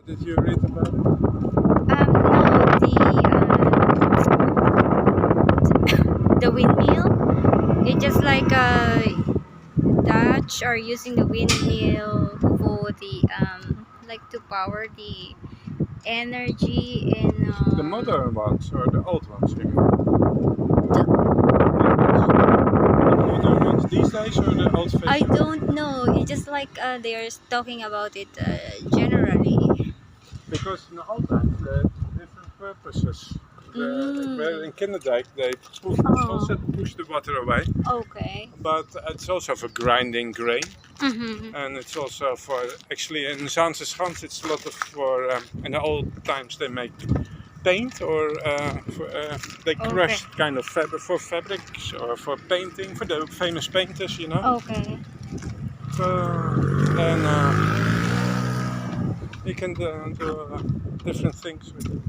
Did you read about it? No, the windmill. It's just like Dutch are using the windmill for the like to power the energy in The modern ones or the old ones? You mean? the, The modern ones these days or the old I fashioned? don't know. It's just like they are talking about it generally. Because in the old times they had different purposes. Where Mm. in Kinderdijk they Oh, also push the water away, okay. but it's also for grinding grain. Mm-hmm. And it's also for actually in Zaanse Schans it's a lot of for in the old times they make paint or they Okay. crushed kind of fabric for fabrics or for painting for the famous painters, you know. Okay. And you can do different things with it.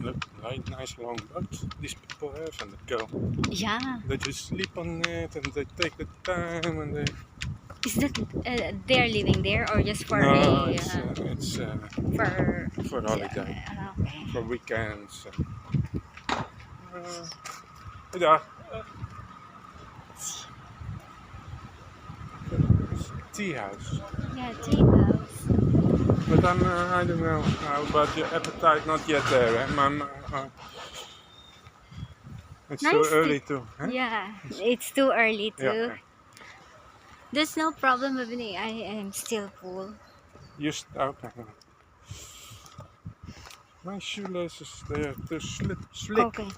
Look, like nice long boat these people have, and they go. Yeah. They just sleep on it and they take the time and they. Is that they're living there or just for No, a it's for for holiday, okay. for weekends. Yeah, it's a tea house. Yeah, tea house. But I don't know how about your appetite. Not yet there. Eh? It's too Nice tea. early to. Huh? Yeah, it's too early Yeah, too. There's no problem with me. I am still full. just okay. My shoelaces they are too slick. Okay.